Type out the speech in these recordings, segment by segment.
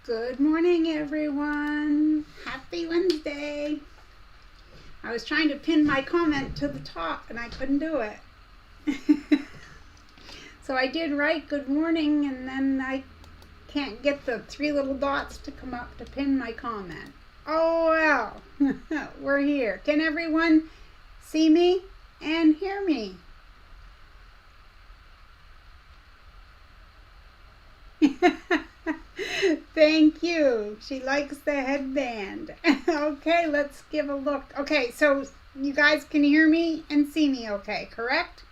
Good morning, everyone. Happy Wednesday. I was trying to pin my comment to the top and I couldn't do it. So I did write good morning and then I can't get the three little dots to come up to pin my comment. Oh well, we're here. Can everyone see me and hear me? Thank you. She likes the headband. Okay, let's give a look. Okay, so you guys can hear me and see me okay, correct?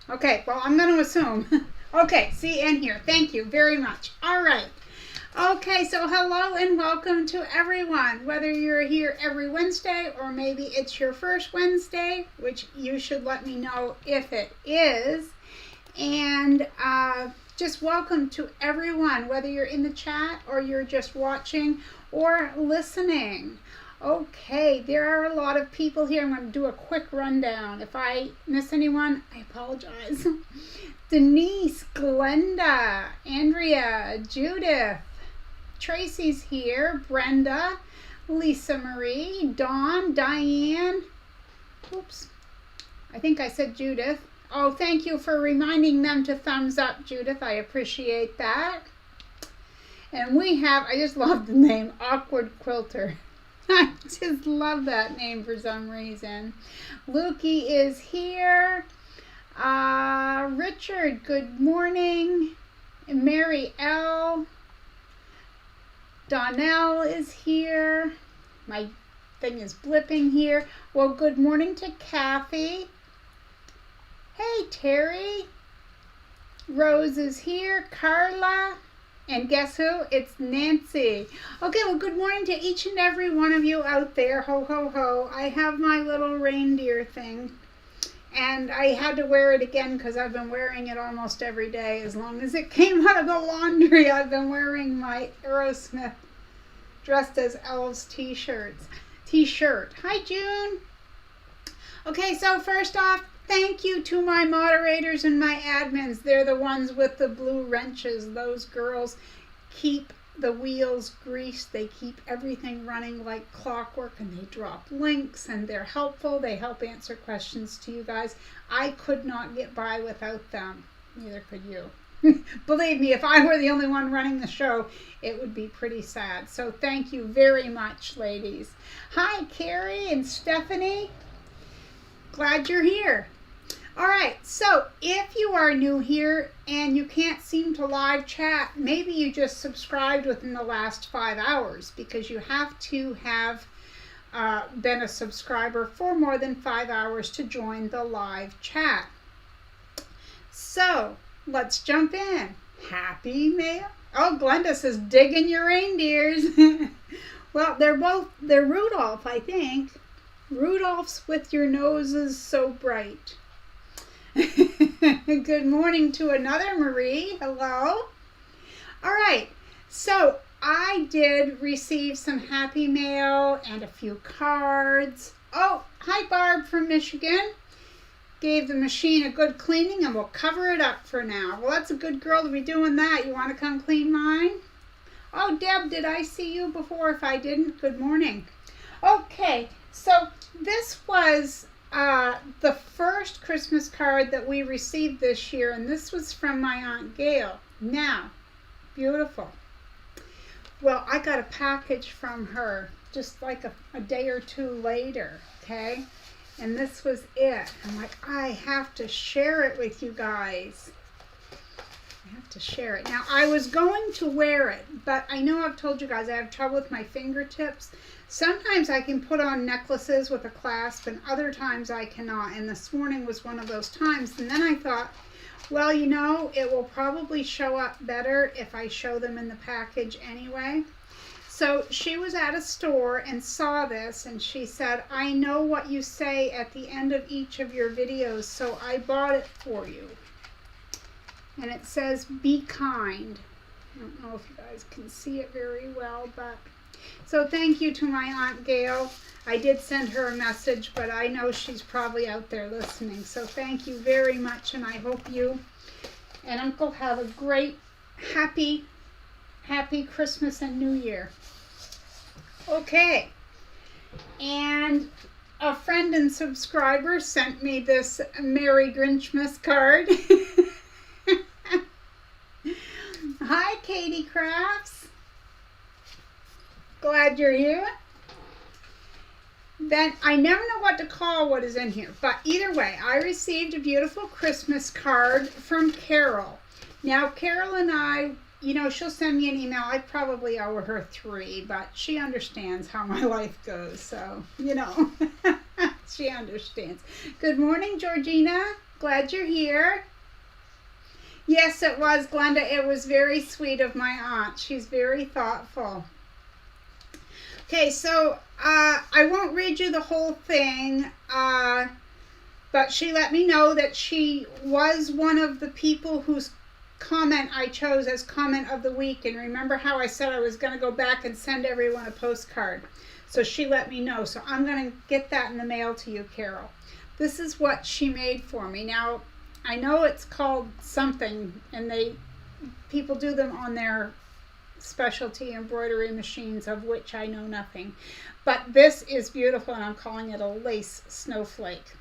Okay, well, I'm going to assume. Okay, see and hear. Thank you very much. All right. Okay, so hello and welcome to everyone. Whether you're here every Wednesday or maybe it's your first Wednesday, which you should let me know if it is. And just welcome to everyone, whether you're in the chat or you're just watching or listening. Okay, there are a lot of people here. I'm going to do a quick rundown. If I miss anyone, I apologize. Denise, Glenda, Andrea, Judith, Tracy's here, Brenda, Lisa Marie, Dawn, Diane. Oops, I think I said Judith. Oh, thank you for reminding them to thumbs up, Judith. I appreciate that. And we have, I just love the name, Awkward Quilter. I just love that name for some reason. Lukey is here. Richard, good morning. Mary L. Donnell is here. My thing is blipping here. Well, good morning to Kathy. Hey, Terry. Rose is here. Carla. And guess who? It's Nancy. Okay, well, good morning to each and every one of you out there. Ho, ho, ho. I have my little reindeer thing. And I had to wear it again because I've been wearing it almost every day. As long as it came out of the laundry, I've been wearing my Aerosmith Dressed as Elves t-shirt. Hi, June. Okay, so first off, thank you to my moderators and my admins. They're the ones with the blue wrenches. Those girls keep the wheels greased. They keep everything running like clockwork, and they drop links, and they're helpful. They help answer questions to you guys. I could not get by without them. Neither could you. Believe me, if I were the only one running the show, it would be pretty sad. So thank you very much, ladies. Hi, Carrie and Stephanie. Glad you're here. All right, so if you are new here and you can't seem to live chat, maybe you just subscribed within the last 5 hours, because you have to have been a subscriber for more than 5 hours to join the live chat. So let's jump in. Happy Mail. Oh, Glenda says, digging your reindeers. Well, they're Rudolph, I think. Rudolph's with your noses so bright. Good morning to another Marie. Hello. All right. So I did receive some happy mail and a few cards. Oh, hi, Barb from Michigan. Gave the machine a good cleaning and we'll cover it up for now. Well, that's a good girl to be doing that. You want to come clean mine? Oh, Deb, did I see you before? If I didn't, good morning. Okay. So this was the first Christmas card that we received this year, and this was from my Aunt Gail. Now, beautiful. Well, I got a package from her just like a day or two later, okay? And this was it. I'm like, I have to share it with you guys. I have to share it. Now, I was going to wear it, but I know I've told you guys I have trouble with my fingertips. Sometimes I can put on necklaces with a clasp, and other times I cannot. And this morning was one of those times. And then I thought, well, you know, it will probably show up better if I show them in the package anyway. So she was at a store and saw this, and she said, I know what you say at the end of each of your videos, so I bought it for you. And it says, be kind. I don't know if you guys can see it very well, but So thank you to my Aunt Gail. I did send her a message, but I know she's probably out there listening. So thank you very much, and I hope you and Uncle have a great, happy Christmas and New Year. Okay. And a friend and subscriber sent me this Merry Grinchmas card. Hi, Katie Crafts. Glad you're here. Then I never know what to call what is in here, but either way, I received a beautiful Christmas card from Carol. Now, Carol and I, you know, she'll send me an email. I probably owe her 3, but she understands how my life goes, so, you know, she understands. Good morning, Georgina. Glad you're here. Yes, it was, Glenda. It was very sweet of my aunt. She's very thoughtful. Okay, so I won't read you the whole thing, but she let me know that she was one of the people whose comment I chose as comment of the week. And remember how I said I was going to go back and send everyone a postcard. So she let me know. So I'm going to get that in the mail to you, Carol. This is what she made for me. Now, I know it's called something, and people do them on their specialty embroidery machines, of which I know nothing. But this is beautiful, and I'm calling it a lace snowflake.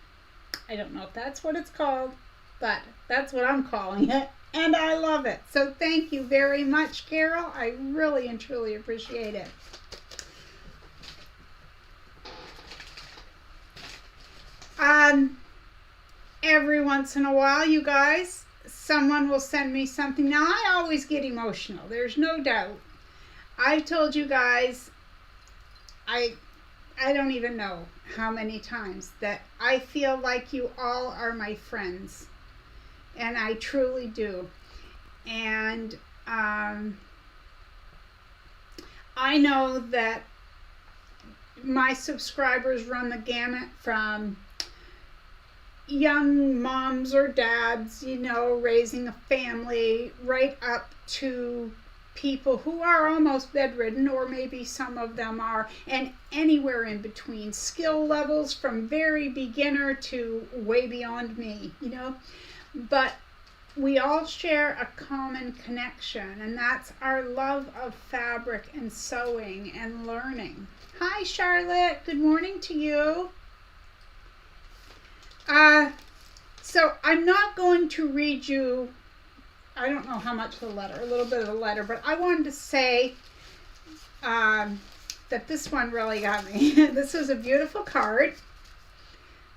I don't know if that's what it's called, but that's what I'm calling it, and I love it. So thank you very much, Carol. I really and truly appreciate it. Every once in a while, you guys, someone will send me something. Now, I always get emotional. There's no doubt. I've told you guys, I don't even know how many times that I feel like you all are my friends. And I truly do. And I know that my subscribers run the gamut from young moms or dads, you know, raising a family, right up to people who are almost bedridden, or maybe some of them are, and anywhere in between. Skill levels from very beginner to way beyond me, you know. But we all share a common connection, and that's our love of fabric and sewing and learning. Hi, Charlotte. Good morning to you. So I'm not going to read you, I don't know how much of the letter, a little bit of the letter, but I wanted to say that this one really got me. This was a beautiful card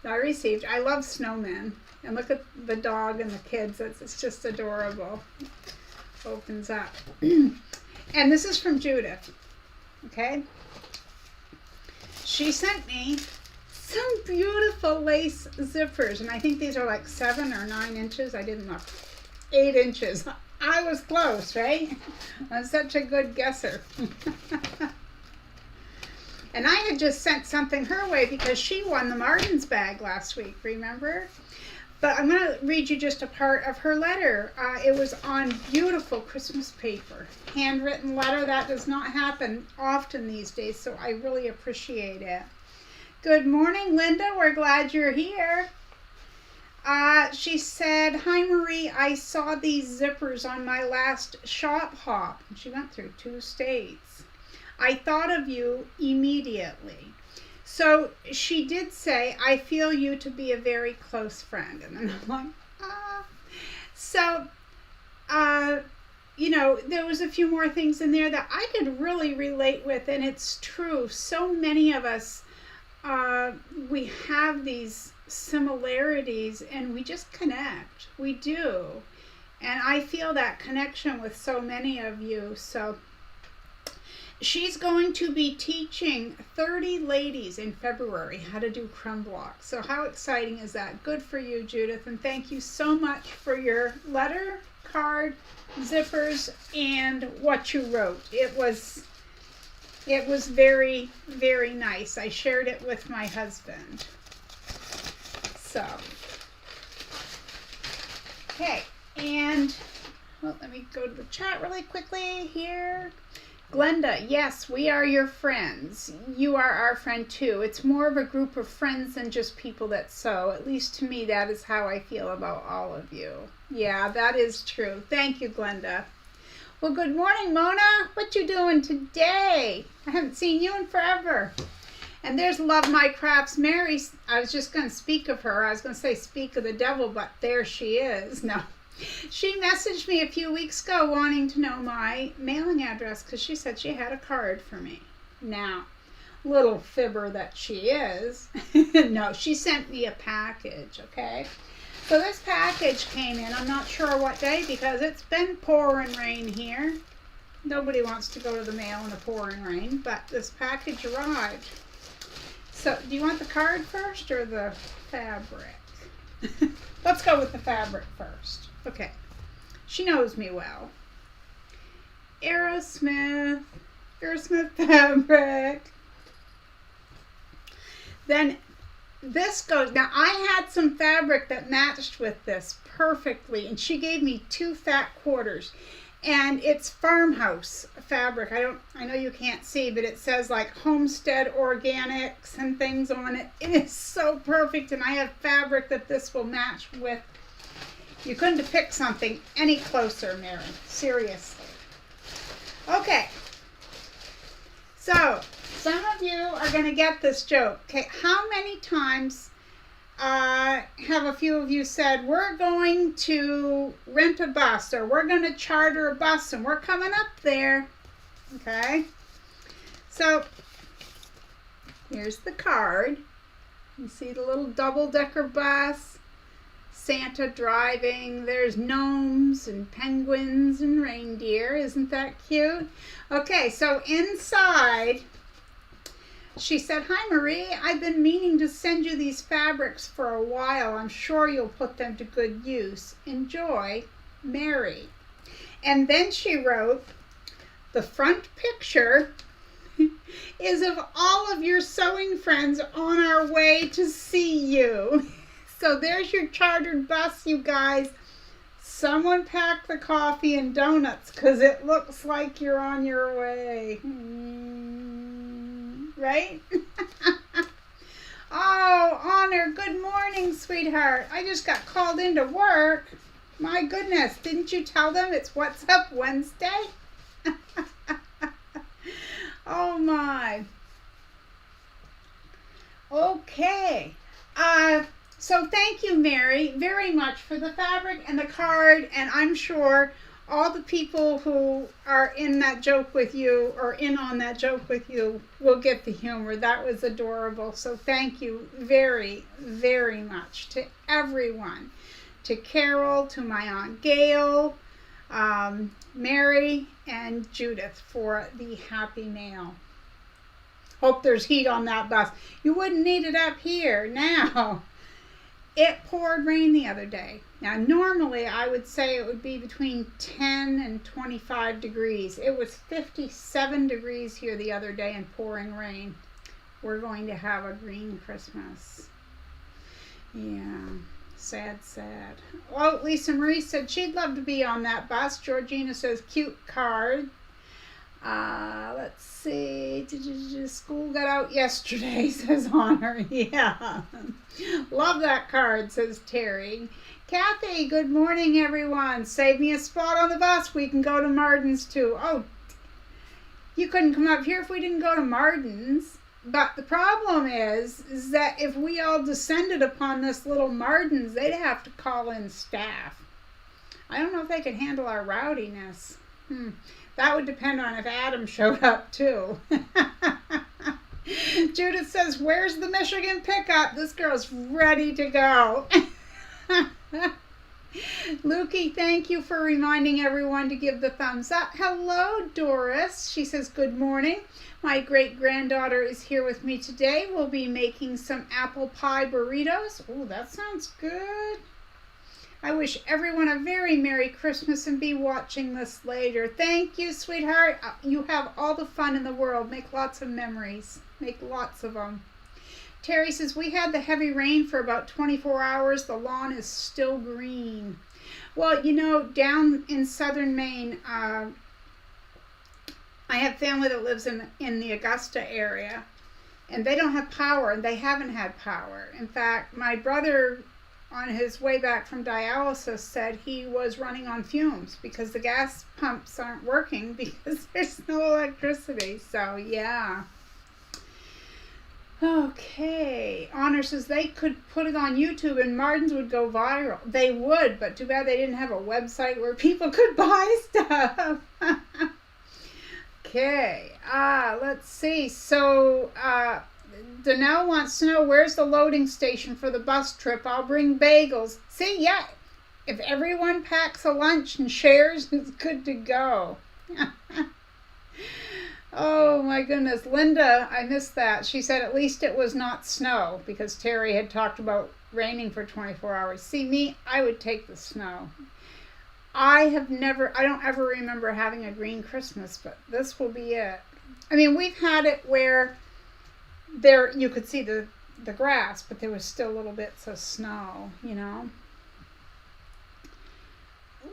that I received. I love snowmen. And look at the dog and the kids. It's just adorable. Opens up. And this is from Judith. Okay? She sent me some beautiful lace zippers, and I think these are like 7 or 9 inches. I didn't look. 8 inches. I was close, right? I'm such a good guesser. And I had just sent something her way because she won the Martin's bag last week, remember? But I'm going to read you just a part of her letter. It was on beautiful Christmas paper. Handwritten letter. That does not happen often these days, so I really appreciate it. Good morning, Linda. We're glad you're here. She said, "Hi, Marie. I saw these zippers on my last shop hop." And she went through 2 states. "I thought of you immediately." So she did say, "I feel you to be a very close friend." And then I'm like, ah. So, you know, there was a few more things in there that I could really relate with. And it's true. So many of us, we have these similarities and we just connect. We do. And I feel that connection with so many of you. So she's going to be teaching 30 ladies in February how to do crumb blocks. So how exciting is that? Good for you, Judith. And thank you so much for your letter, card, zippers, and what you wrote. It was very, very nice. I shared it with my husband. So, okay. And well, let me go to the chat really quickly here. Glenda, yes, we are your friends. You are our friend too. It's more of a group of friends than just people that sew. At least to me, that is how I feel about all of you. Yeah, that is true. Thank you, Glenda. Well, good morning, Mona. What you doing today? I haven't seen you in forever. And there's Love My Crafts Mary. I was just going to speak of her. I was going to say speak of the devil, but there she is. No. She messaged me a few weeks ago wanting to know my mailing address because she said she had a card for me. Now, little fibber that she is. No, she sent me a package, okay? So this package came in. I'm not sure what day because it's been pouring rain here. Nobody wants to go to the mail in the pouring rain, but this package arrived. So, do you want the card first or the fabric? Let's go with the fabric first. Okay, she knows me well. Aerosmith fabric. Then this goes, now I had some fabric that matched with this perfectly, and she gave me 2 fat quarters. And it's farmhouse fabric. I know you can't see, but it says like Homestead Organics and things on it. It is so perfect, and I have fabric that this will match with. You couldn't have picked something any closer, Mary. Seriously. Okay. So, some of you are going to get this joke. Okay, how many times have a few of you said, we're going to rent a bus or we're going to charter a bus and we're coming up there? Okay. So, here's the card. You see the little double-decker bus. Santa driving. There's gnomes and penguins and reindeer. Isn't that cute? Okay, so inside, she said, hi, Marie. I've been meaning to send you these fabrics for a while. I'm sure you'll put them to good use. Enjoy, Mary. And then she wrote, the front picture is of all of your sewing friends on our way to see you. So there's your chartered bus, you guys. Someone pack the coffee and donuts because it looks like you're on your way. Right? Oh, Honor, good morning, sweetheart. I just got called into work. My goodness, didn't you tell them it's What's Up Wednesday? Oh, my. Okay. So thank you, Mary, very much for the fabric and the card, and I'm sure all the people who are in that joke with you or in on that joke with you will get the humor. That was adorable. So thank you very, very much to everyone, to Carol, to my Aunt Gail, Mary, and Judith for the happy mail. Hope there's heat on that bus. You wouldn't need it up here now. It poured rain the other day. Now, normally I would say it would be between 10 and 25 degrees. It was 57 degrees here the other day and pouring rain. We're going to have a green Christmas. Yeah, sad, sad. Well, Lisa Marie said she'd love to be on that bus. Georgina says, cute card. Let's see. School got out yesterday, says Honor. Yeah. Love that card, says Terry. Kathy, good morning, everyone. Save me a spot on the bus. We can go to Marden's too. Oh, you couldn't come up here if we didn't go to Marden's. But the problem is that if we all descended upon this little Marden's, they'd have to call in staff. I don't know if they could handle our rowdiness. That would depend on if Adam showed up too. Judith says, where's the Michigan pickup? This girl's ready to go. Lukey, thank you for reminding everyone to give the thumbs up. Hello, Doris. She says, good morning. My great-granddaughter is here with me today. We'll be making some apple pie burritos. Oh, that sounds good. I wish everyone a very Merry Christmas and be watching this later. Thank you, sweetheart. You have all the fun in the world. Make lots of memories. Make lots of them. Terry says, we had the heavy rain for about 24 hours. The lawn is still green. Well, you know, down in southern Maine, I have family that lives in the Augusta area, and they don't have power, and they haven't had power. In fact, my brother, on his way back from dialysis, said he was running on fumes because the gas pumps aren't working because there's no electricity. So, yeah. Okay. Honor says they could put it on YouTube and Martin's would go viral. They would, but too bad they didn't have a website where people could buy stuff. Okay. Let's see. So, Danelle wants to know, where's the loading station for the bus trip? I'll bring bagels. See, yeah, if everyone packs a lunch and shares, it's good to go. Oh my goodness. Linda, I missed that. She said at least it was not snow, because Terry had talked about raining for 24 hours. See, me, I would take the snow. I don't ever remember having a green Christmas, but this will be it. I mean, we've had it where you could see the grass, but there was still little bits of snow, you know.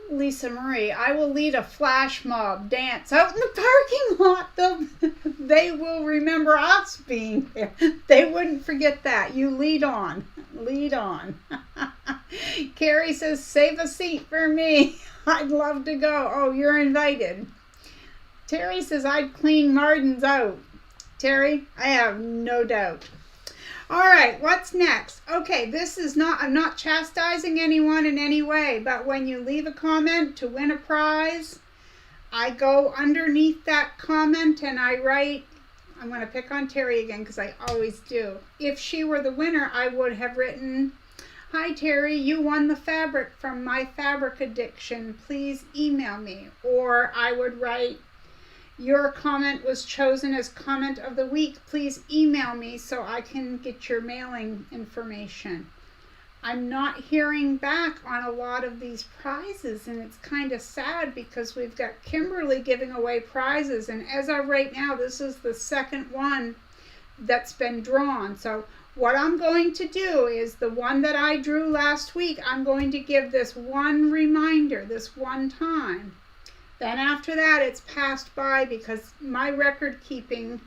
Lisa Marie, I will lead a flash mob dance out in the parking lot. They will remember us being there. They wouldn't forget that. You lead on. Lead on. Carrie says, save a seat for me. I'd love to go. Oh, you're invited. Terry says, I'd clean Martin's out. Terry, I have no doubt. All right, what's next? Okay, I'm not chastising anyone in any way, but when you leave a comment to win a prize, I go underneath that comment and I write, I'm going to pick on Terry again because I always do. If she were the winner, I would have written, hi Terry, you won the fabric from my fabric addiction. Please email me. Or I would write, your comment was chosen as comment of the week. Please email me so I can get your mailing information. I'm not hearing back on a lot of these prizes, and it's kind of sad because we've got Kimberly giving away prizes, and as of right now, this is the second one that's been drawn. So what I'm going to do is the one that I drew last week, I'm going to give this one reminder, this one time. Then after that, it's passed by because my record keeping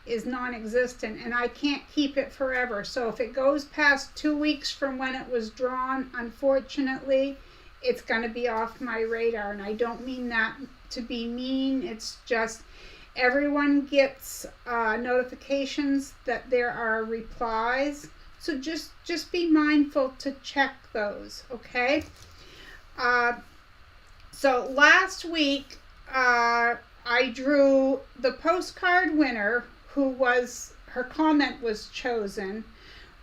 is non-existent and I can't keep it forever. So if it goes past 2 weeks from when it was drawn, unfortunately, it's going to be off my radar. And I don't mean that to be mean. It's just everyone gets notifications that there are replies. So just be mindful to check those, okay? So last week, I drew the postcard winner her comment was chosen,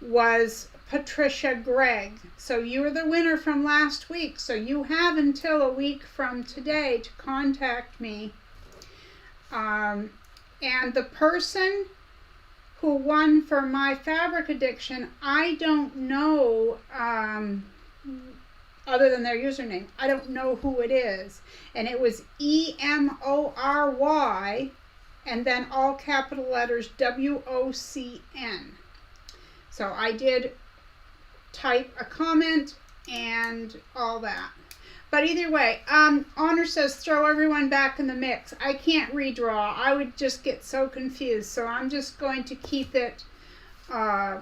was Patricia Gregg. So you were the winner from last week. So you have until a week from today to contact me. And the person who won for my fabric addiction, I don't know, other than their username. I don't know who it is. And it was EMORY and then all capital letters WOCN. So I did type a comment and all that. But either way, Honor says throw everyone back in the mix. I can't redraw. I would just get so confused. So I'm just going to keep it as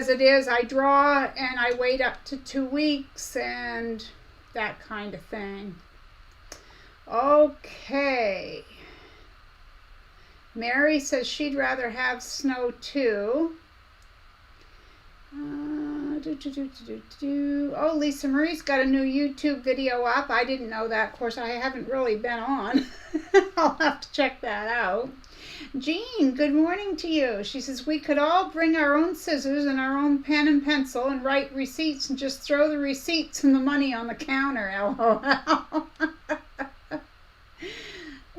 it is. I draw and I wait up to 2 weeks and that kind of thing. Okay. Mary says she'd rather have snow too. Oh, Lisa Marie's got a new YouTube video up. I didn't know that. Of course, I haven't really been on. I'll have to check that out. Jean, good morning to you. She says, we could all bring our own scissors and our own pen and pencil and write receipts and just throw the receipts and the money on the counter. LOL.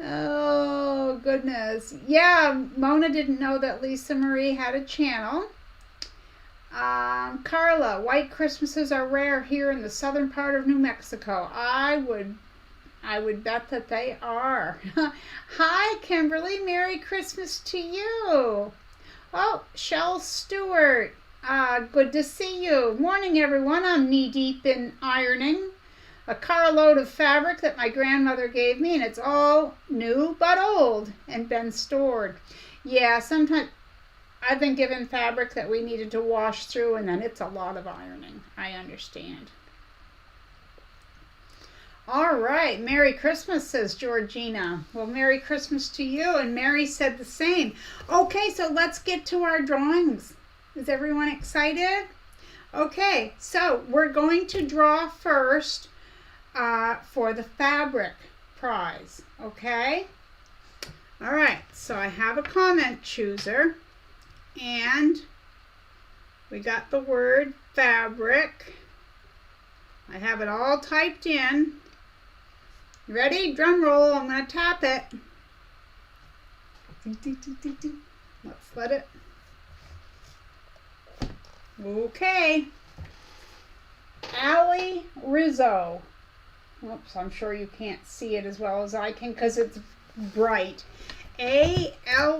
Oh, goodness. Yeah, Mona didn't know that Lisa Marie had a channel. Carla, white Christmases are rare here in the southern part of New Mexico. I would bet that they are. Hi, Kimberly. Merry Christmas to you. Oh, Shell Stewart. Good to see you. Morning, everyone. I'm knee deep in ironing. a carload of fabric that my grandmother gave me, and it's all new but old and been stored. Yeah, sometimes I've been given fabric that we needed to wash through, and then it's a lot of ironing. I understand. All right, Merry Christmas, says Georgina. Well, Merry Christmas to you, and Mary said the same. Okay, so let's get to our drawings. Is everyone excited? Okay, so we're going to draw first for the fabric prize, okay? All right, so I have a comment chooser, and we got the word fabric. I have it all typed in. Ready? Drum roll. I'm going to tap it. Let's let it. Okay. Allie Rizzo. Oops, I'm sure you can't see it as well as I can because it's bright. ALLYRIZZO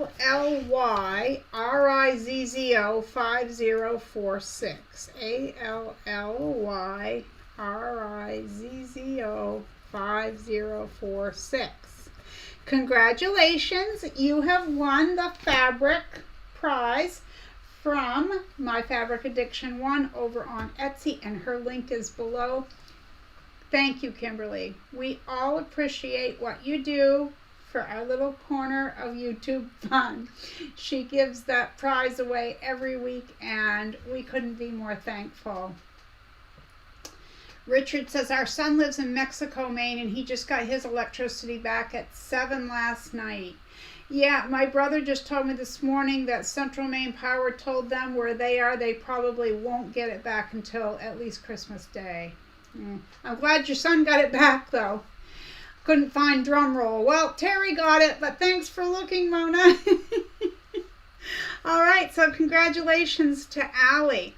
5046. ALLYRIZZO 5046. Congratulations, you have won the fabric prize from My Fabric Addiction 1 over on Etsy, and her link is below. Thank you, Kimberly. We all appreciate what you do for our little corner of YouTube fun. She gives that prize away every week, and we couldn't be more thankful. Richard says, our son lives in Mexico, Maine, and he just got his electricity back at 7 last night. Yeah, my brother just told me this morning that Central Maine Power told them where they are, they probably won't get it back until at least Christmas Day. I'm glad your son got it back, though. Couldn't find drum roll. Well, Terry got it, but thanks for looking, Mona. All right, so congratulations to Allie.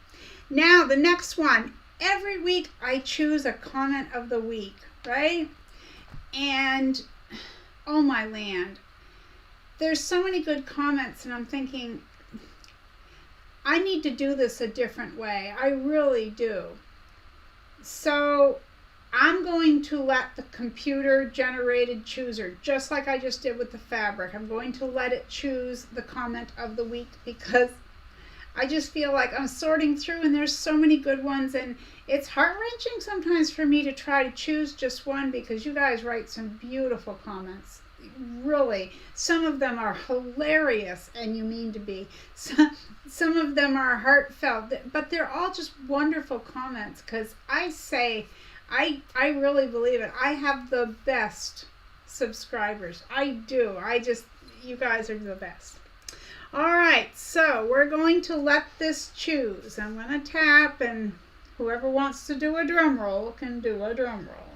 Now, the next one. Every week I choose a comment of the week, right? And, oh my land, there's so many good comments, and I'm thinking, I need to do this a different way. I really do. So I'm going to let the computer-generated chooser, just like I just did with the fabric, I'm going to let it choose the comment of the week, because I just feel like I'm sorting through and there's so many good ones, and it's heart-wrenching sometimes for me to try to choose just one, because you guys write some beautiful comments. Really, some of them are hilarious and you mean to be. Some of them are heartfelt, but they're all just wonderful comments, because I really believe it. I have the best subscribers. I do. You guys are the best. All right, so we're going to let this choose. I'm going to tap, and whoever wants to do a drum roll can do a drum roll.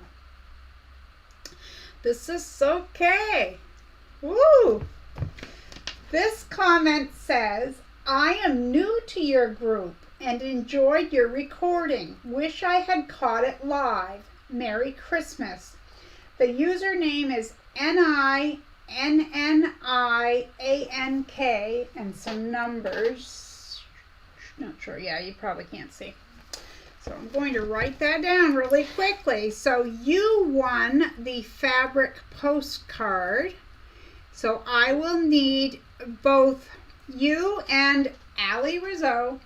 This is okay. Woo! This comment says, I am new to your group and enjoyed your recording. Wish I had caught it live. Merry Christmas. The username is NINNIANK and some numbers. Not sure. Yeah, you probably can't see. So I'm going to write that down really quickly. So you won the fabric postcard. So I will need both you and Allie Rizzo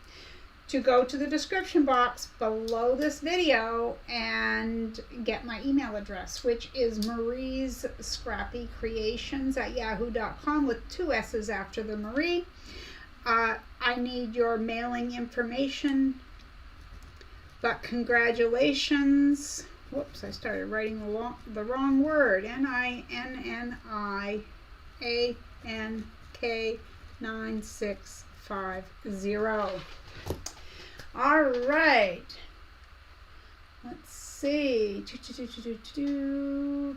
to go to the description box below this video and get my email address, which is Marie's Scrappy Creations at yahoo.com with 2 S's after the Marie. I need your mailing information, but congratulations. Whoops, I started writing the wrong word. NINNIANK 9650. All right. Let's see.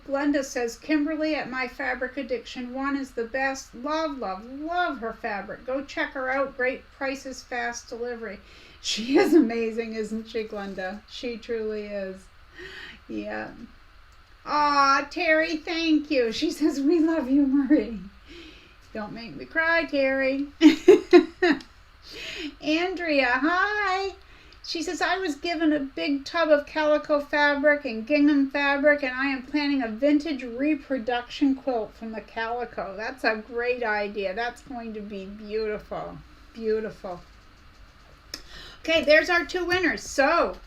Glenda says, Kimberly at My Fabric Addiction 1 is the best. Love, love, love her fabric. Go check her out. Great prices, fast delivery. She is amazing, isn't she, Glenda? She truly is. Yeah. Aw, Terry, thank you. She says, we love you, Marie. Don't make me cry, Terry. Andrea, hi. She says, I was given a big tub of calico fabric and gingham fabric, and I am planning a vintage reproduction quilt from the calico. That's a great idea. That's going to be beautiful. Beautiful. Okay, there's our 2 winners. So,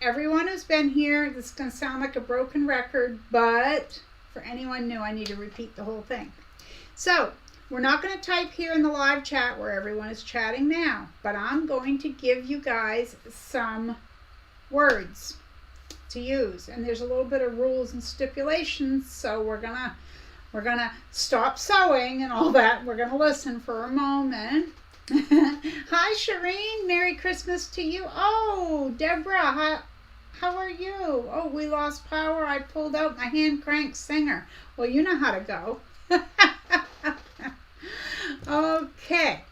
everyone who's been here, this is going to sound like a broken record, but for anyone new, I need to repeat the whole thing. So, we're not going to type here in the live chat where everyone is chatting now, but I'm going to give you guys some words to use. And there's a little bit of rules and stipulations, so we're gonna stop sewing and all that. We're gonna listen for a moment. Hi, Shireen. Merry Christmas to you. Oh, Deborah, how are you? Oh, we lost power. I pulled out my hand crank singer. Well, you know how to go. Okay.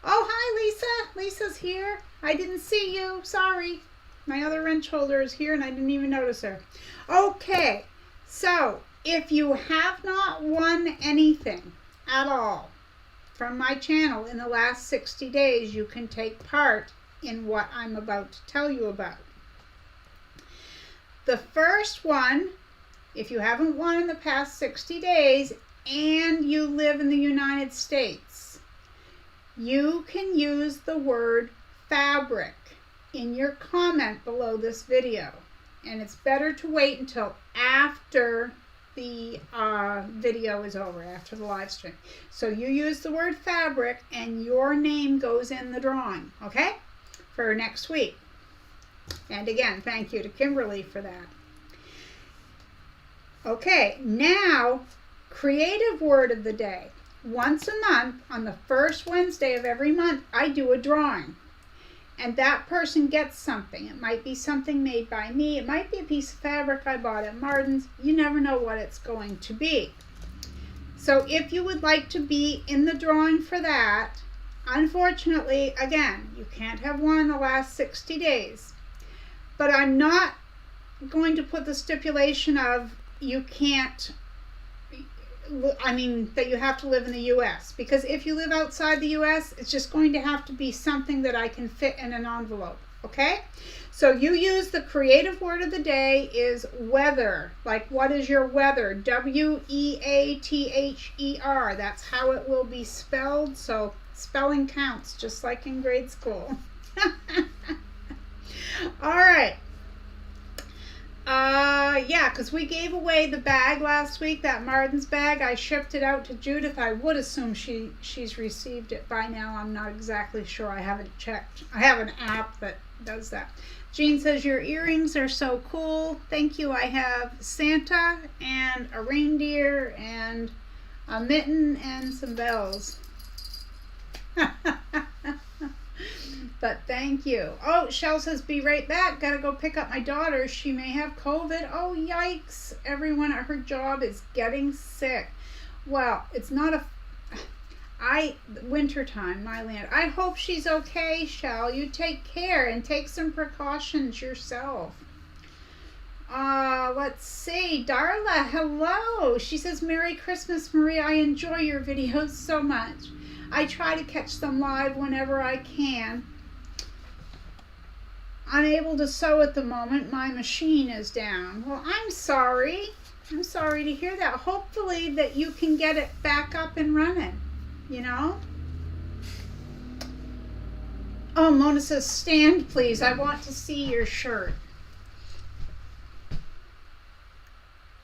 Oh, hi, Lisa. Lisa's here. I didn't see you. Sorry. My other wrench holder is here and I didn't even notice her. Okay. So, if you have not won anything at all from my channel in the last 60 days, you can take part in what I'm about to tell you about. The first one, if you haven't won in the past 60 days and you live in the United States, you can use the word fabric in your comment below this video. And it's better to wait until after the video is over, after the live stream. So you use the word fabric and your name goes in the drawing, okay? For next week. And again, thank you to Kimberly for that. Okay, now, creative word of the day. Once a month, on the first Wednesday of every month, I do a drawing. And that person gets something. It might be something made by me. It might be a piece of fabric I bought at Martin's. You never know what it's going to be. So if you would like to be in the drawing for that, unfortunately, again, you can't have one in the last 60 days. But I'm not going to put the stipulation of you can't, that you have to live in the U.S. Because if you live outside the U.S., it's just going to have to be something that I can fit in an envelope, okay? So you use the creative word of the day is weather. Like, what is your weather? W-E-A-T-H-E-R. That's how it will be spelled. So spelling counts, just like in grade school. All right. Yeah, because we gave away the bag last week, that Martin's bag. I shipped it out to Judith. I would assume she's received it by now. I'm not exactly sure. I haven't checked. I have an app that does that. Jean says, your earrings are so cool. Thank you. I have Santa and a reindeer and a mitten and some bells. But thank you. Oh, Shell says, be right back. Gotta go pick up my daughter. She may have COVID. Oh, yikes. Everyone at her job is getting sick. Well, it's not wintertime, my land. I hope she's okay, Shell. You take care and take some precautions yourself. Let's see. Darla, hello. She says, Merry Christmas, Maria. I enjoy your videos so much. I try to catch them live whenever I can. Unable to sew at the moment. My machine is down. Well, I'm sorry. I'm sorry to hear that. Hopefully that you can get it back up and running, you know? Oh, Mona says, stand, please. I want to see your shirt.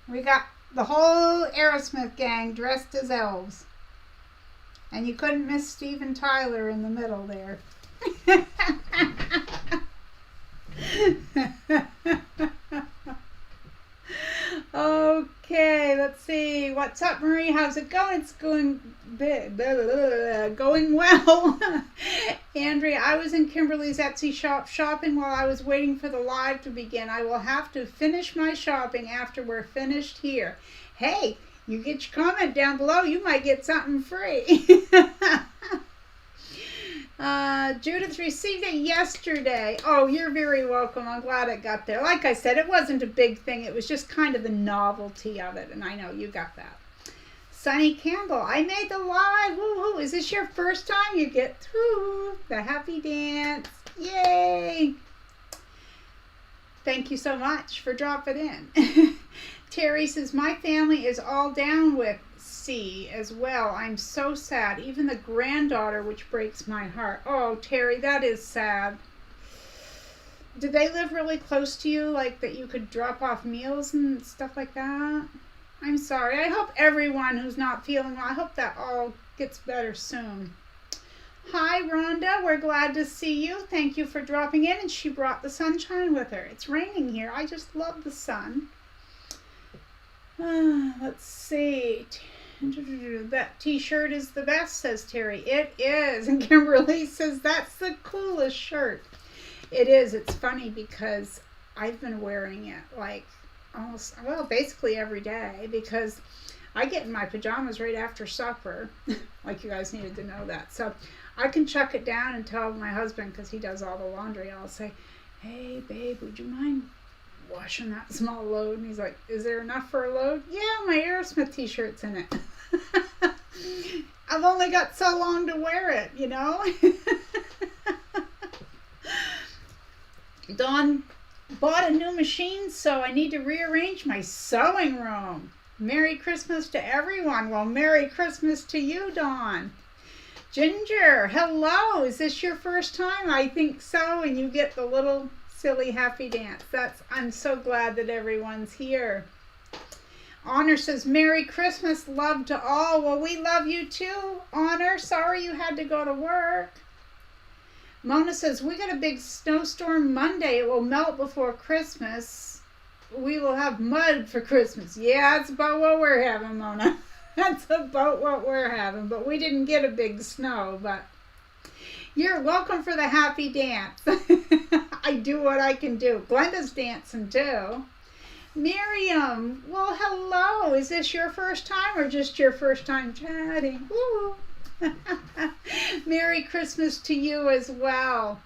We got the whole Aerosmith gang dressed as elves. And you couldn't miss Steven Tyler in the middle there. Okay, let's see. What's up, Marie? How's it going? It's going well. Andrea, I was in Kimberly's Etsy shop shopping while I was waiting for the live to begin. I will have to finish my shopping after we're finished here. Hey, you get your comment down below, you might get something free. Judith received it yesterday. Oh, you're very welcome. I'm glad it got there. Like I said, it wasn't a big thing. It was just kind of the novelty of it, and I know you got that. Sunny Campbell, I made the live. Woo-hoo. Is this your first time you get through the happy dance? Yay! Thank you so much for dropping in. Terry says, my family is all down with C as well. I'm so sad. Even the granddaughter, which breaks my heart. Oh, Terry, that is sad. Did they live really close to you, like that you could drop off meals and stuff like that? I'm sorry. I hope everyone who's not feeling well, I hope that all gets better soon. Hi, Rhonda. We're glad to see you. Thank you for dropping in. And she brought the sunshine with her. It's raining here. I just love the sun. Let's see. That t-shirt is the best, says Terry. It is. And Kimberly says, that's the coolest shirt. It is. It's funny because I've been wearing it like almost, well, basically every day, because I get in my pajamas right after supper. Like, you guys needed to know that. So I can chuck it down and tell my husband, because he does all the laundry, I'll say, hey, babe, would you mind washing that small load? And he's like, is there enough for a load? Yeah, my Aerosmith t-shirt's in it. I've only got so long to wear it, you know? Dawn bought a new machine, so I need to rearrange my sewing room. Merry Christmas to everyone. Well, Merry Christmas to you, Dawn. Ginger, hello. Is this your first time? I think so, and you get the little silly happy dance. I'm so glad that everyone's here. Honor says, Merry Christmas, love to all. Well, we love you too, Honor. Sorry you had to go to work. Mona says, we got a big snowstorm Monday. It will melt before Christmas. We will have mud for Christmas. Yeah, that's about what we're having, Mona. That's about what we're having. But we didn't get a big snow. But you're welcome for the happy dance. I do what I can do. Glenda's dancing too. Miriam, well, hello. Is this your first time or just your first time chatting? Woo. Merry Christmas to you as well.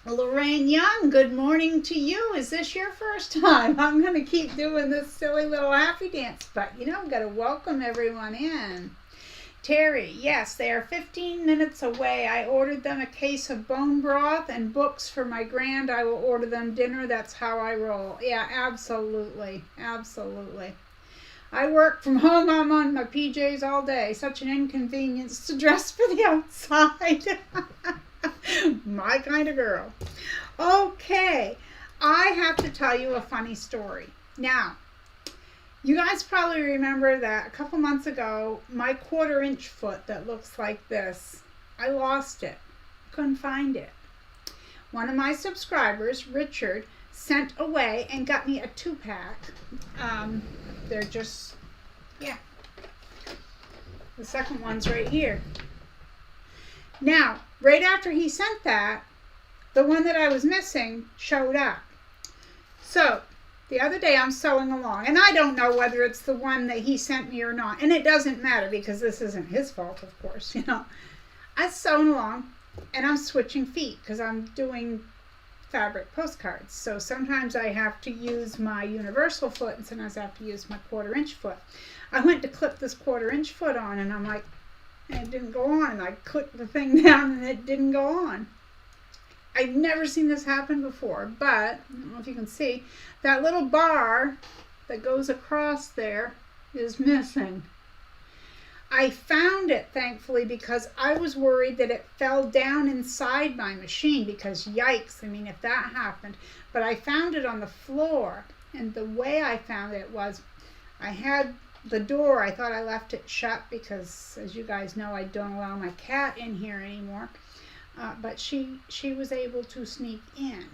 Lorraine Young, good morning to you. Is this your first time? I'm going to keep doing this silly little happy dance, but you know, I've got to welcome everyone in. Terry, yes, they are 15 minutes away. I ordered them a case of bone broth and books for my grand. I will order them dinner. That's how I roll. Yeah, absolutely. Absolutely. I work from home. I'm on my PJs all day. Such an inconvenience to dress for the outside. My kind of girl. Okay, I have to tell you a funny story. Now, you guys probably remember that a couple months ago, my 1/4 inch foot that looks like this, I lost it. Couldn't find it. One of my subscribers, Richard, sent away and got me a 2-pack. They're just, yeah. The second one's right here. Now, right after he sent that, the one that I was missing showed up. So, the other day I'm sewing along, and I don't know whether it's the one that he sent me or not, and it doesn't matter because this isn't his fault, of course, you know. I'm sewing along, and I'm switching feet because I'm doing fabric postcards. So sometimes I have to use my universal foot, and sometimes I have to use my 1/4 inch foot. I went to clip this 1/4 inch foot on, and I'm like, and it didn't go on. And I clicked the thing down, and it didn't go on. I've never seen this happen before, but I don't know if you can see, that little bar that goes across there is missing. I found it, thankfully, because I was worried that it fell down inside my machine, because yikes, I mean, if that happened. But I found it on the floor, and the way I found it was I had the door, I thought I left it shut because, as you guys know, I don't allow my cat in here anymore. But she was able to sneak in,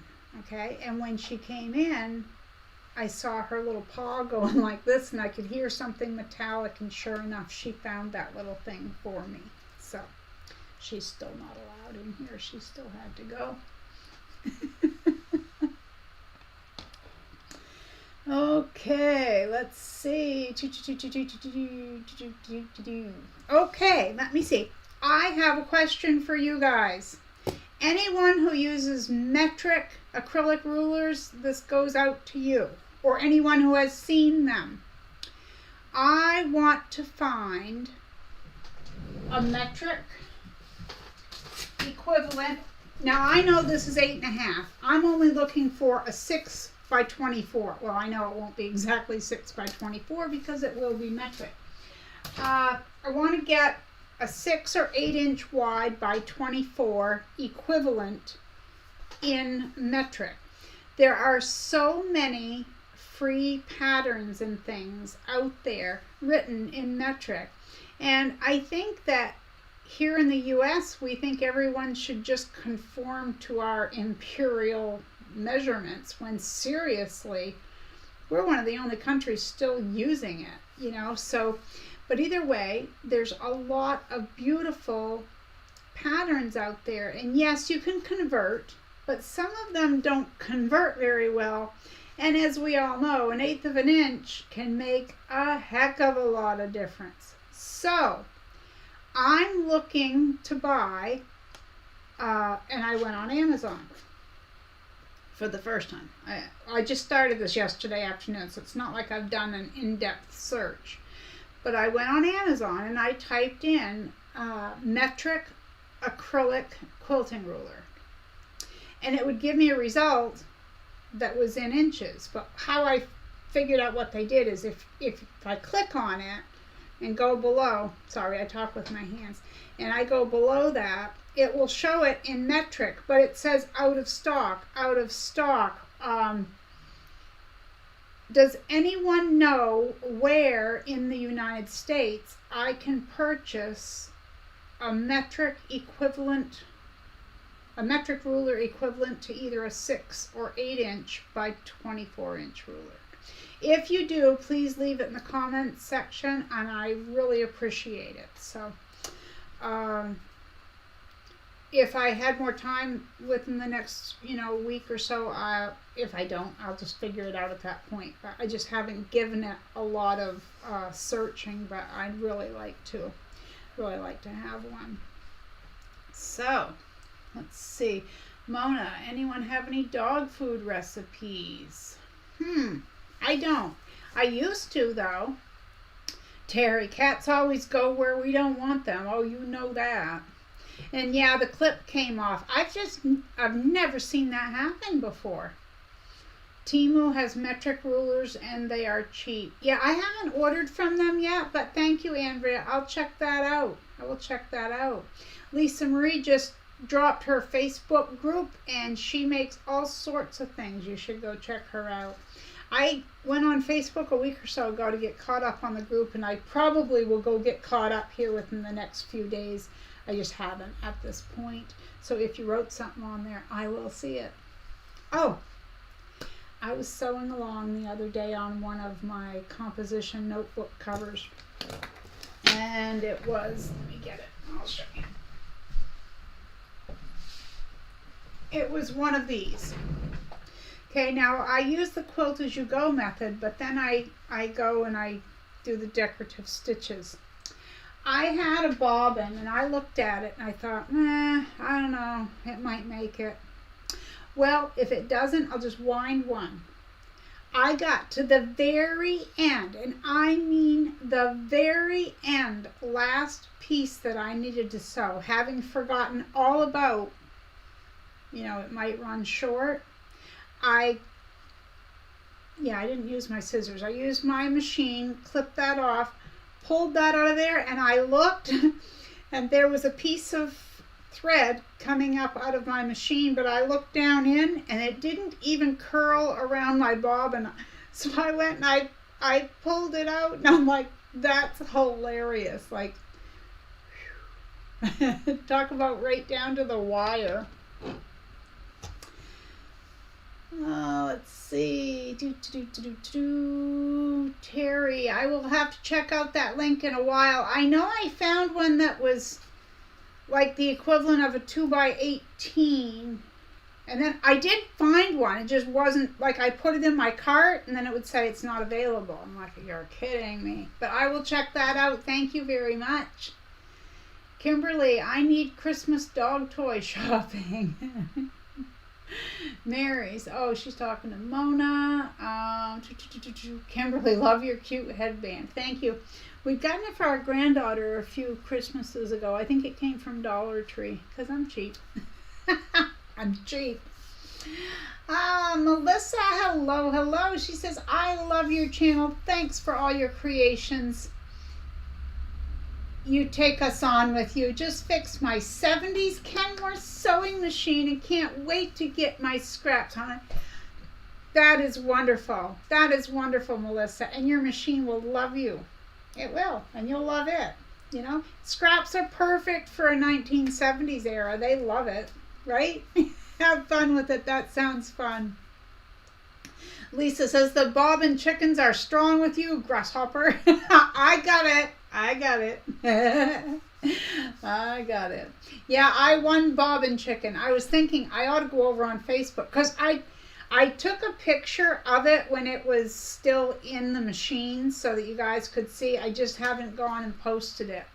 okay? And when she came in, I saw her little paw going like this, and I could hear something metallic, and sure enough, she found that little thing for me. So she's still not allowed in here. She still had to go. Okay, let's see. Okay, let me see. I have a question for you guys. Anyone who uses metric acrylic rulers, this goes out to you, or anyone who has seen them. I want to find a metric equivalent Now I know this is 8.5. I'm only looking for a 6 by 24. Well, I know it won't be exactly 6 by 24 because it will be metric. I want to get a 6 or 8 inch wide by 24 equivalent in metric. There are so many free patterns and things out there written in metric, and I think that here in the US we think everyone should just conform to our imperial measurements, when seriously we're one of the only countries still using it, so but either way, there's a lot of beautiful patterns out there, and yes, you can convert, but some of them don't convert very well. And as we all know, 1/8 of an inch can make a heck of a lot of difference. So I'm looking to buy, and I went on Amazon for the first time. I just started this yesterday afternoon, so it's not like I've done an in-depth search. But I went on Amazon and I typed in metric acrylic quilting ruler. And it would give me a result that was in inches. But how I figured out what they did is if I click on it and go below, sorry, I talk with my hands, and I go below that, it will show it in metric, but it says out of stock, out of stock. Does anyone know where in the United States I can purchase a metric ruler equivalent to either a 6 or 8 inch by 24 inch ruler? If you do, please leave it in the comments section, and I really appreciate it. So if I had more time within the next week or so, if I don't, I'll just figure it out at that point. But I just haven't given it a lot of searching, but I'd really like to have one. So let's see. Mona, anyone have any dog food recipes? I don't. I used to, though. Terry, cats always go where we don't want them. Oh, you know that. And yeah, the clip came off. I've never seen that happen before. Temu has metric rulers and they are cheap. Yeah, I haven't ordered from them yet, but thank you, Andrea. I'll check that out. I will check that out. Lisa Marie just dropped her Facebook group and she makes all sorts of things. You should go check her out. I went on Facebook a week or so ago to get caught up on the group, and I probably will go get caught up here within the next few days. I just haven't at this point. So if you wrote something on there, I will see it. Oh, I was sewing along the other day on one of my composition notebook covers. And it was, let me get it, I'll show you. It was one of these. Okay, now I use the quilt as you go method, but then I go and I do the decorative stitches. I had a bobbin and I looked at it and I thought, I don't know, it might make it. Well, if it doesn't, I'll just wind one. I got to the very end, and I mean the very end, last piece that I needed to sew, having forgotten all about, it might run short. I didn't use my scissors. I used my machine, clipped that off, pulled that out of there, and I looked, and there was a piece of thread coming up out of my machine, but I looked down in, and it didn't even curl around my bobbin. So I went and I pulled it out, and I'm like, that's hilarious. Like, talk about right down to the wire. Let's see. Terry, I will have to check out that link in a while. I know I found one that was like the equivalent of a 2x18. And then I did find one. It just wasn't, like, I put it in my cart and then it would say it's not available. I'm like, you're kidding me. But I will check that out. Thank you very much. Kimberly, I need Christmas dog toy shopping. Mary's, she's talking to Mona. Kimberly, love your cute headband. Thank you. We've gotten it for our granddaughter a few Christmases ago. I think it came from Dollar Tree because I'm cheap. I'm cheap. Melissa, hello. She says, I love your channel. Thanks for all your creations. You take us on with you. Just fixed my 70s Kenmore sewing machine and can't wait to get my scraps on it. That is wonderful. That is wonderful, Melissa. And your machine will love you. It will, and you'll love it. You know, scraps are perfect for a 1970s era. They love it, right? Have fun with it. That sounds fun. Lisa says the bobbin chickens are strong with you, Grasshopper. I got it. I got it. Yeah, I won bobbin chicken. I was thinking I ought to go over on Facebook because I took a picture of it when it was still in the machine so that you guys could see. I just haven't gone and posted it.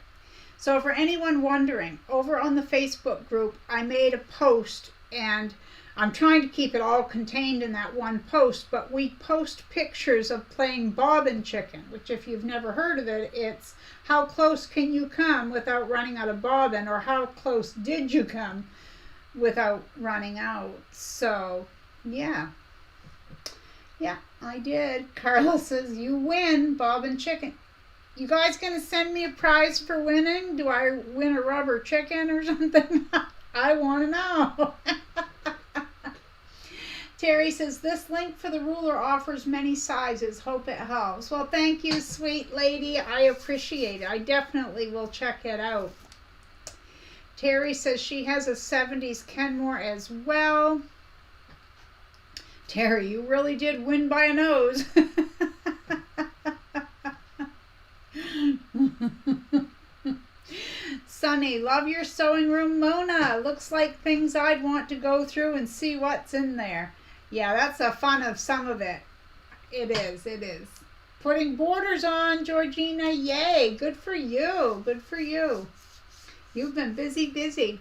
So for anyone wondering, over on the Facebook group, I made a post, and I'm trying to keep it all contained in that one post, but we post pictures of playing bobbin chicken, which if you've never heard of it, it's how close can you come without running out of bobbin, or how close did you come without running out. So yeah, I did. Carla says you win bobbin chicken. You guys gonna send me a prize for winning? Do I win a rubber chicken or something? I want to know. Terry says, this link for the ruler offers many sizes. Hope it helps. Well, thank you, sweet lady. I appreciate it. I definitely will check it out. Terry says she has a 70s Kenmore as well. Terry, you really did win by a nose. Sunny, love your sewing room, Mona. Looks like things I'd want to go through and see what's in there. Yeah, that's the fun of some of it. It is. Putting borders on, Georgina. Yay, good for you. You've been busy.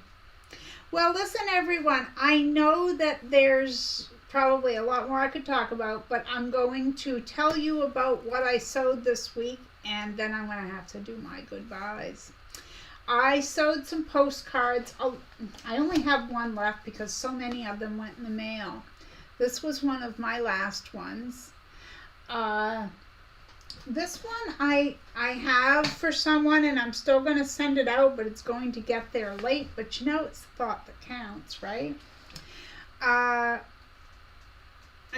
Well, listen, everyone. I know that there's probably a lot more I could talk about, but I'm going to tell you about what I sewed this week, and then I'm going to have to do my goodbyes. I sewed some postcards. I only have one left because so many of them went in the mail. This was one of my last ones. This one I have for someone, and I'm still going to send it out, but it's going to get there late. But you know, it's the thought that counts, right? I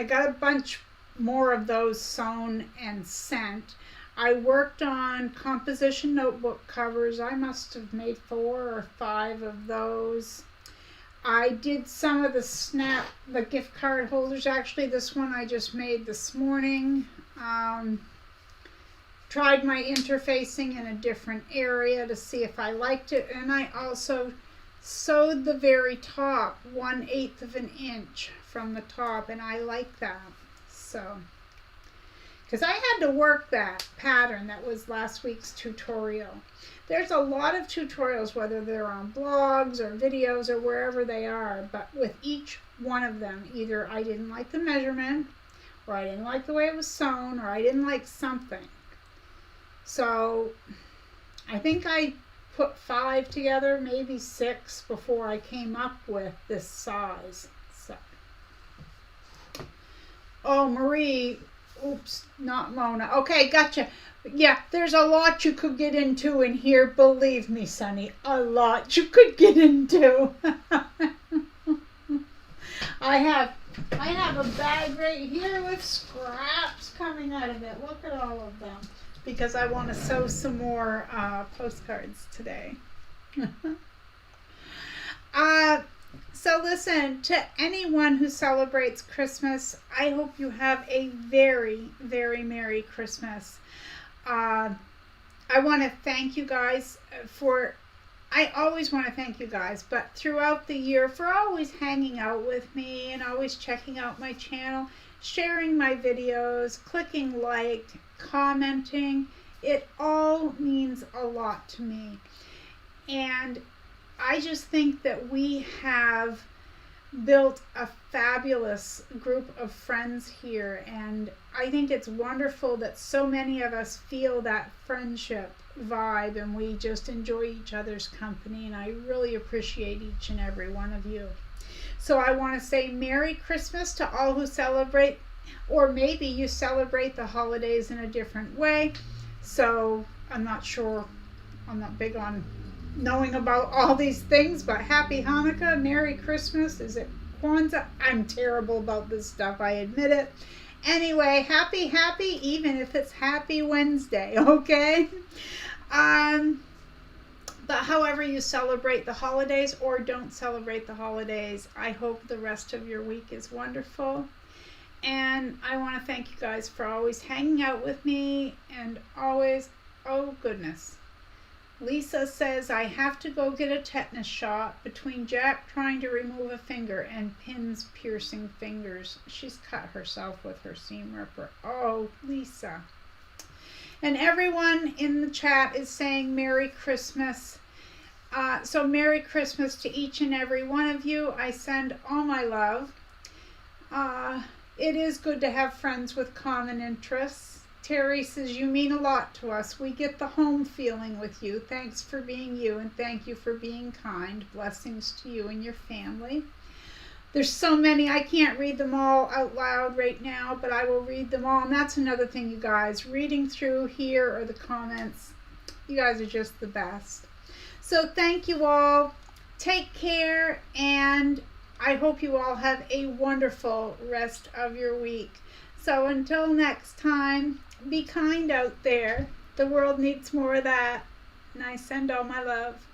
got a bunch more of those sewn and sent. I worked on composition notebook covers. I must have made 4 or 5 of those. I did some of the gift card holders. Actually, this one I just made this morning. Tried my interfacing in a different area to see if I liked it. And I also sewed the very top, 1/8 of an inch from the top, and I like that. So, because I had to work that pattern that was last week's tutorial. There's a lot of tutorials, whether they're on blogs or videos or wherever they are, but with each one of them, either I didn't like the measurement, or I didn't like the way it was sewn, or I didn't like something. So I think I put 5 together, maybe 6, before I came up with this size. So, oh, Marie. Oops, not Mona. Okay, gotcha. Yeah, there's a lot you could get into in here. Believe me, Sunny, a lot you could get into. I have a bag right here with scraps coming out of it. Look at all of them. Because I want to sew some more postcards today. So listen, to anyone who celebrates Christmas, I hope you have a very, very Merry Christmas. I want to thank you guys I always want to thank you guys, but throughout the year, for always hanging out with me and always checking out my channel, sharing my videos, clicking like, commenting. It all means a lot to me. And I just think that we have built a fabulous group of friends here, and I think it's wonderful that so many of us feel that friendship vibe and we just enjoy each other's company, and I really appreciate each and every one of you. So I want to say Merry Christmas to all who celebrate, or maybe you celebrate the holidays in a different way. So I'm not sure. I'm not big on knowing about all these things, but Happy Hanukkah, Merry Christmas. Is it Kwanzaa? I'm terrible about this stuff, I admit it. Anyway, happy, even if it's Happy Wednesday, okay? But however you celebrate the holidays or don't celebrate the holidays, I hope the rest of your week is wonderful. And I want to thank you guys for always hanging out with me and always, oh goodness. Lisa says, I have to go get a tetanus shot between Jack trying to remove a finger and pins piercing fingers. She's cut herself with her seam ripper. Oh, Lisa. And everyone in the chat is saying Merry Christmas. So Merry Christmas to each and every one of you. I send all my love. It is good to have friends with common interests. Terry says, you mean a lot to us. We get the home feeling with you. Thanks for being you, and thank you for being kind. Blessings to you and your family. There's so many. I can't read them all out loud right now, but I will read them all. And that's another thing, you guys. Reading through here or the comments, you guys are just the best. So thank you all. Take care, and I hope you all have a wonderful rest of your week. So until next time, be kind out there. The world needs more of that. And I send all my love.